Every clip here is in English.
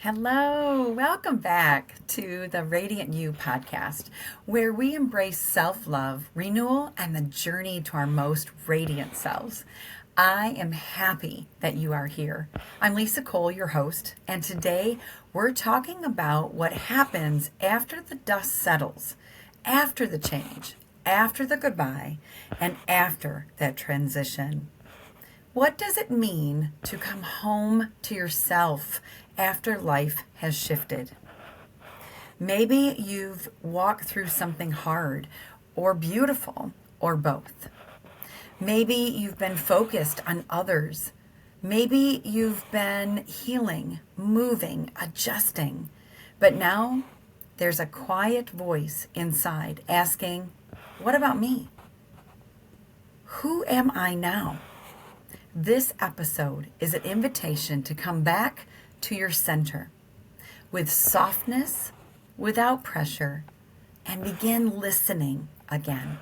Hello, welcome back to the Radiant You podcast, where we embrace self love, renewal, and the journey to our most radiant selves. I am happy that you are here. I'm Lissa Cole, your host, and today we're talking about what happens after the dust settles, after the change, after the goodbye, and after that transition. What does it mean to come home to yourself after life has shifted? Maybe you've walked through something hard or beautiful or both. Maybe you've been focused on others. Maybe you've been healing, moving, adjusting. But now there's a quiet voice inside asking, what about me? Who am I now? This episode is an invitation to come back to your center with softness, without pressure, and begin listening again.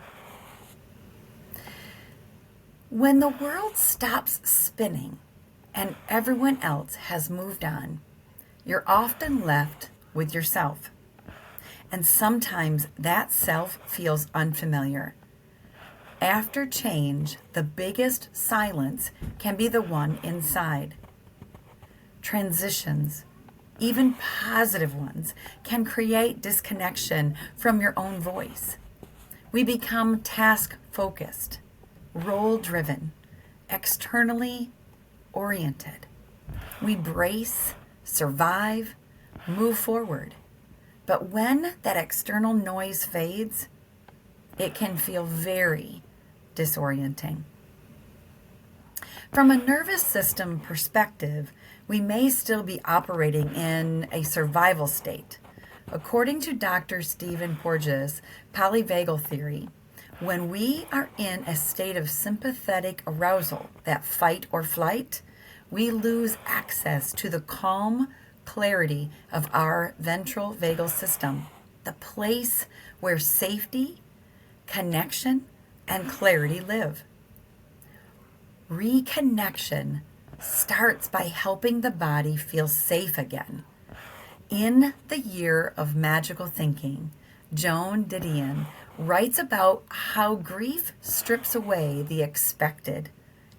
When the world stops spinning and everyone else has moved on, you're often left with yourself. And sometimes that self feels unfamiliar. After change, the biggest silence can be the one inside. Transitions, even positive ones, can create disconnection from your own voice. We become task-focused, role-driven, externally oriented. We brace, survive, move forward. But when that external noise fades, it can feel very disorienting. From a nervous system perspective, we may still be operating in a survival state. According to Dr. Stephen Porges' polyvagal theory, when we are in a state of sympathetic arousal, that fight or flight, we lose access to the calm clarity of our ventral vagal system, the place where safety, connection, and clarity live. Reconnection starts by helping the body feel safe again. In The Year of Magical Thinking, Joan Didion writes about how grief strips away the expected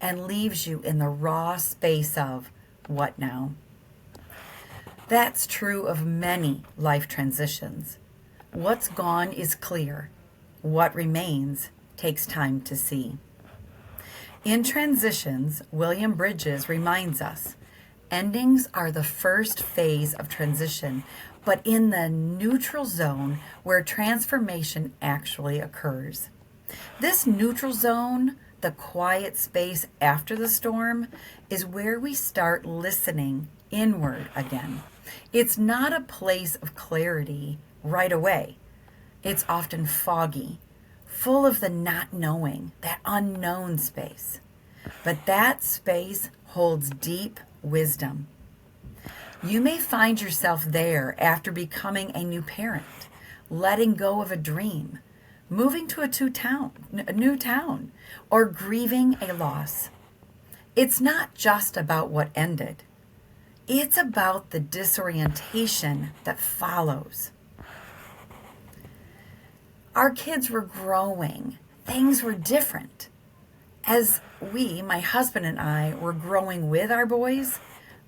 and leaves you in the raw space of what now? That's true of many life transitions. What's gone is clear. What remains takes time to see. In Transitions, William Bridges reminds us, endings are the first phase of transition, but in the neutral zone where transformation actually occurs. This neutral zone, the quiet space after the storm, is where we start listening inward again. It's not a place of clarity right away. It's often foggy, full of the not knowing, that unknown space. But that space holds deep wisdom. You may find yourself there after becoming a new parent, letting go of a dream, moving to a new town, or grieving a loss. It's not just about what ended. It's about the disorientation that follows. Our kids were growing. Things were different. As my husband and I, were growing with our boys,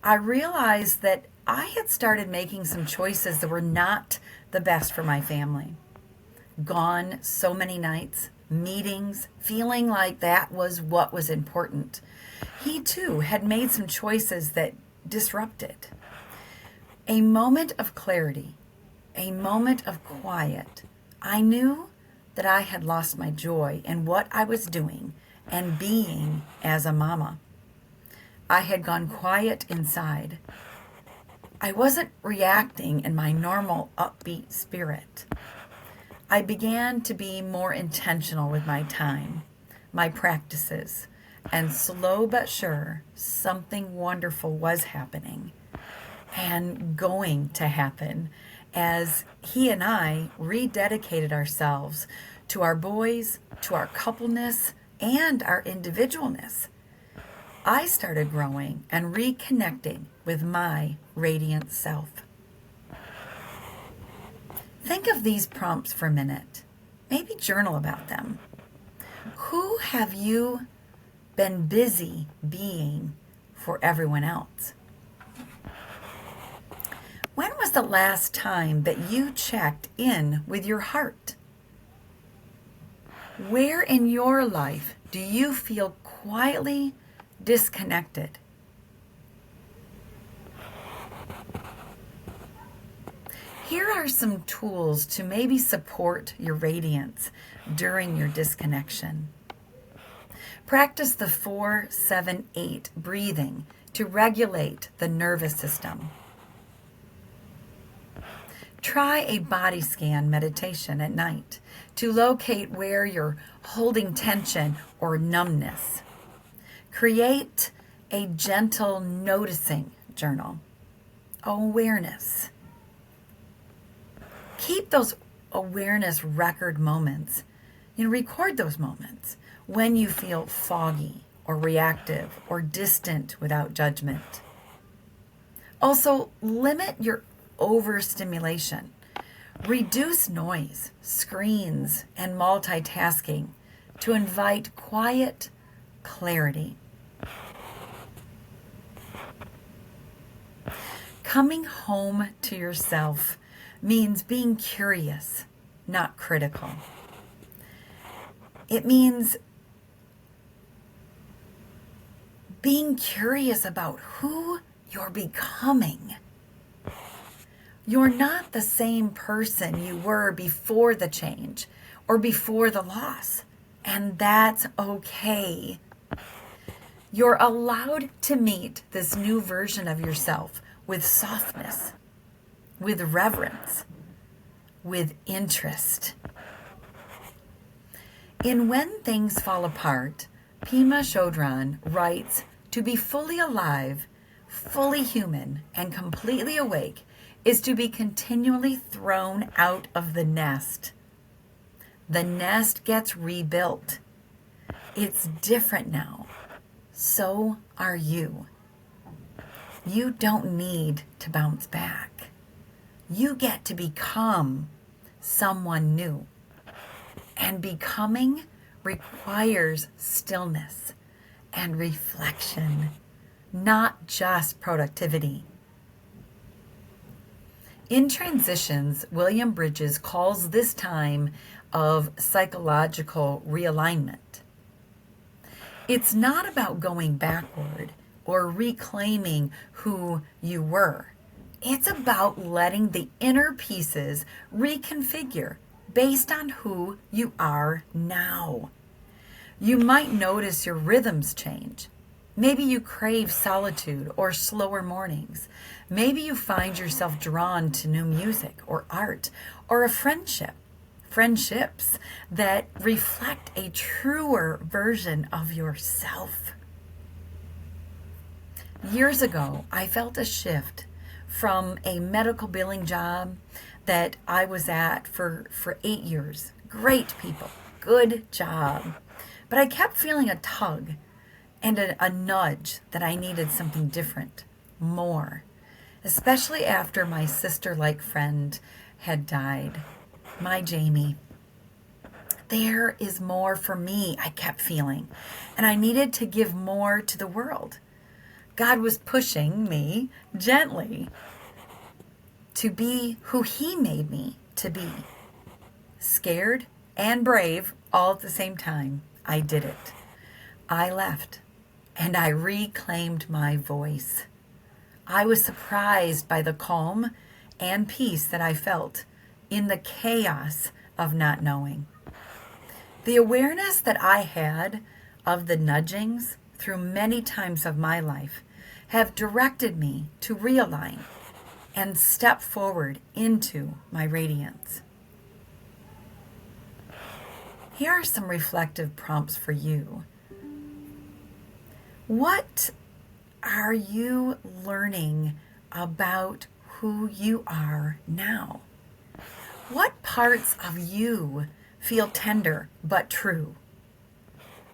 I realized that I had started making some choices that were not the best for my family. Gone so many nights, meetings, feeling like that was what was important. He too had made some choices that disrupted. A moment of clarity, a moment of quiet. I knew that I had lost my joy in what I was doing and being as a mama. I had gone quiet inside. I wasn't reacting in my normal upbeat spirit. I began to be more intentional with my time, my practices, and slow but sure, something wonderful was happening and going to happen as he and I rededicated ourselves to our boys, to our coupleness, and our individualness. I started growing and reconnecting with my radiant self. Think of these prompts for a minute. Maybe journal about them. Who have you been busy being for everyone else? When was the last time that you checked in with your heart? Where in your life do you feel quietly disconnected? Here are some tools to maybe support your radiance during your disconnection. Practice the 4-7-8 breathing to regulate the nervous system. Try a body scan meditation at night to locate where you're holding tension or numbness. Create a gentle noticing journal. Awareness. Keep those awareness record moments. Record those moments when you feel foggy or reactive or distant without judgment. Also, limit your overstimulation. Reduce noise, screens, and multitasking to invite quiet clarity. Coming home to yourself means being curious, not critical. It means being curious about who you're becoming. You're not the same person you were before the change or before the loss, and that's okay. You're allowed to meet this new version of yourself with softness, with reverence, with interest. In When Things Fall Apart, Pema Chödrön writes, "To be fully alive, fully human, and completely awake is to be continually thrown out of the nest. The nest gets rebuilt. It's different now. So are you. You don't need to bounce back. You get to become someone new. And becoming requires stillness and reflection, not just productivity." In Transitions, William Bridges calls this time of psychological realignment. It's not about going backward or reclaiming who you were. It's about letting the inner pieces reconfigure based on who you are now. You might notice your rhythms change. Maybe you crave solitude or slower mornings. Maybe you find yourself drawn to new music or art or a friendships that reflect a truer version of yourself. Years ago, I felt a shift from a medical billing job that I was at for 8 years. Great people, good job. But I kept feeling a tug and a nudge that I needed something different, more, especially after my sister-like friend had died, my Jamie. There is more for me, I kept feeling, and I needed to give more to the world. God was pushing me gently to be who He made me to be. Scared and brave all at the same time, I did it. I left, and I reclaimed my voice. I was surprised by the calm and peace that I felt in the chaos of not knowing. The awareness that I had of the nudgings through many times of my life have directed me to realign and step forward into my radiance. Here are some reflective prompts for you. What are you learning about who you are now? What parts of you feel tender but true?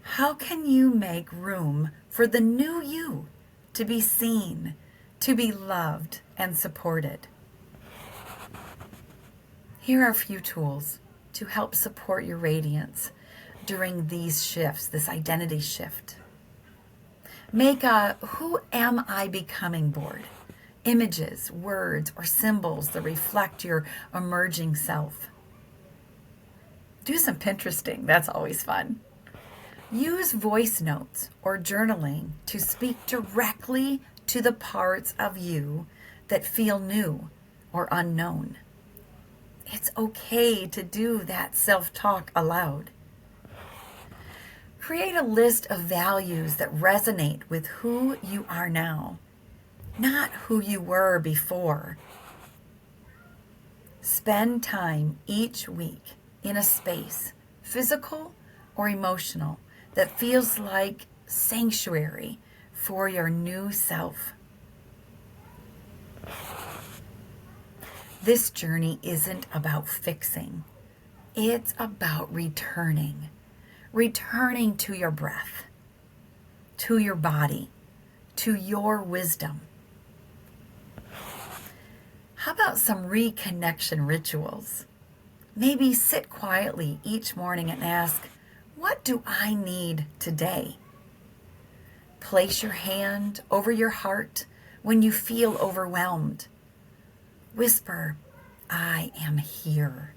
How can you make room for the new you to be seen, to be loved and supported. Here are a few tools to help support your radiance during these shifts, this identity shift. Make a "Who am I becoming" board. Images, words, or symbols that reflect your emerging self. Do some Pinteresting, that's always fun. Use voice notes or journaling to speak directly to the parts of you that feel new or unknown. It's okay to do that self-talk aloud. Create a list of values that resonate with who you are now, not who you were before. Spend time each week in a space, physical or emotional, that feels like sanctuary for your new self. This journey isn't about fixing. It's about returning. Returning to your breath, to your body, to your wisdom. How about some reconnection rituals? Maybe sit quietly each morning and ask, what do I need today? Place your hand over your heart when you feel overwhelmed. Whisper, I am here.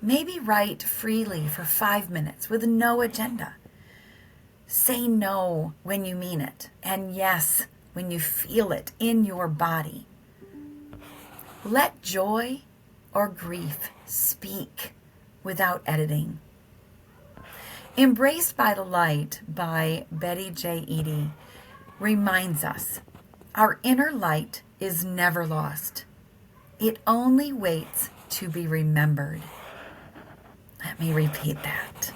Maybe write freely for 5 minutes with no agenda. Say no when you mean it, and yes when you feel it in your body. Let joy or grief speak without editing. Embraced by the Light by Betty J. Eadie reminds us our inner light is never lost. It only waits to be remembered. Let me repeat that.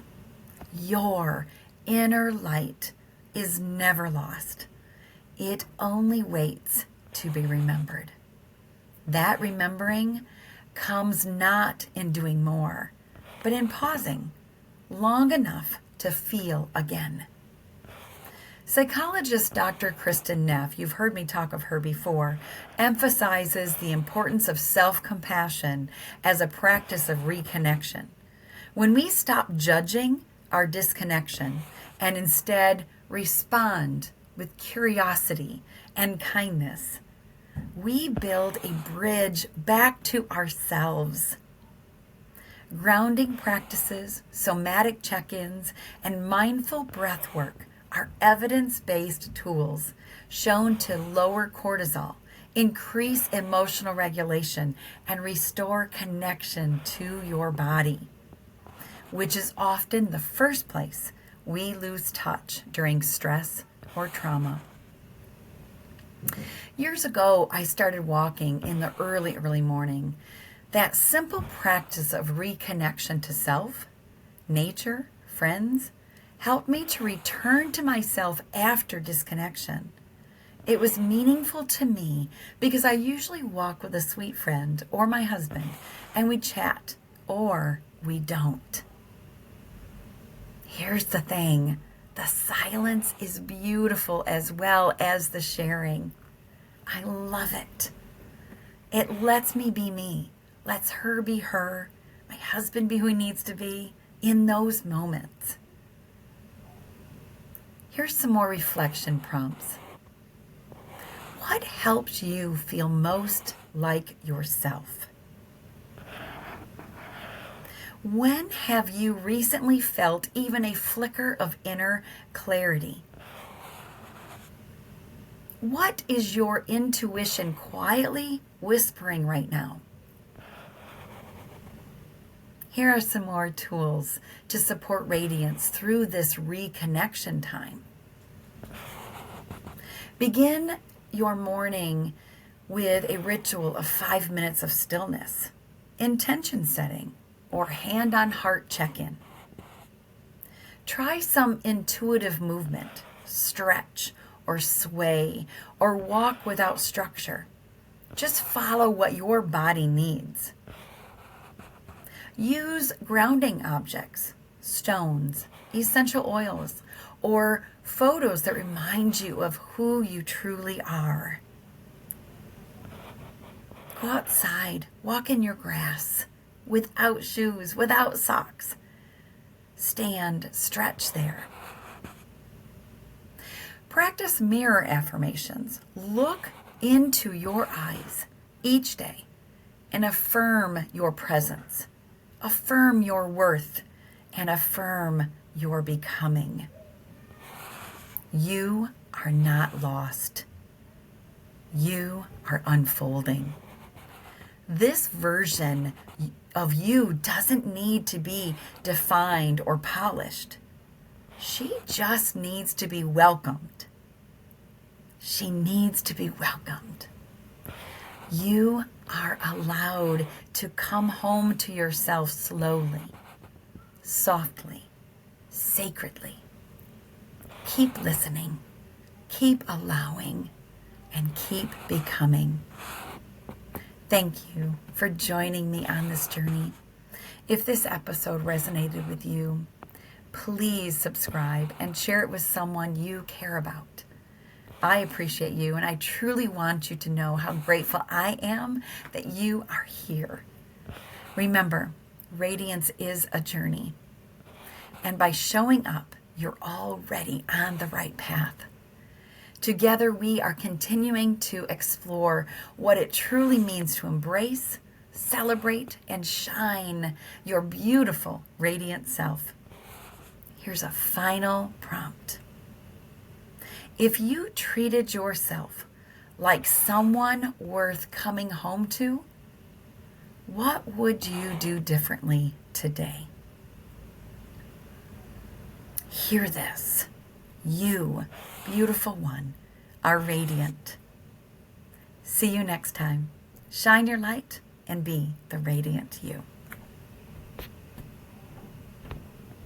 Your inner light is never lost. It only waits to be remembered. That remembering comes not in doing more, but in pausing long enough to feel again. Psychologist Dr. Kristen Neff, you've heard me talk of her before, emphasizes the importance of self-compassion as a practice of reconnection. When we stop judging our disconnection and instead respond with curiosity and kindness, we build a bridge back to ourselves. Grounding practices, somatic check-ins, and mindful breath work are evidence-based tools shown to lower cortisol, increase emotional regulation, and restore connection to your body, which is often the first place we lose touch during stress or trauma. Years ago, I started walking in the early morning. That simple practice of reconnection to self, nature, friends, helped me to return to myself after disconnection. It was meaningful to me because I usually walk with a sweet friend or my husband, and we chat, or we don't. Here's the thing. The silence is beautiful as well as the sharing. I love it. It lets me be me, lets her be her, my husband be who he needs to be in those moments. Here's some more reflection prompts. What helps you feel most like yourself? When have you recently felt even a flicker of inner clarity? What is your intuition quietly whispering right now? Here are some more tools to support radiance through this reconnection time. Begin your morning with a ritual of 5 minutes of stillness, intention setting, or hand on heart check-in. Try some intuitive movement, stretch or sway, or walk without structure. Just follow what your body needs. Use grounding objects, stones, essential oils, or photos that remind you of who you truly are. Go outside, walk in your grass, without shoes, without socks. Stand, stretch there. Practice mirror affirmations. Look into your eyes each day and affirm your presence, affirm your worth, and affirm your becoming. You are not lost. You are unfolding. This version of you doesn't need to be defined or polished. She just needs to be welcomed. She needs to be welcomed. You are allowed to come home to yourself slowly, softly, sacredly. Keep listening, keep allowing, and keep becoming. Thank you for joining me on this journey. If this episode resonated with you, please subscribe and share it with someone you care about. I appreciate you, and I truly want you to know how grateful I am that you are here. Remember, radiance is a journey, and by showing up, you're already on the right path. Together, we are continuing to explore what it truly means to embrace, celebrate, and shine your beautiful, radiant self. Here's a final prompt. If you treated yourself like someone worth coming home to, what would you do differently today? Hear this. You, beautiful one, are radiant. See you next time. Shine your light and be the radiant you.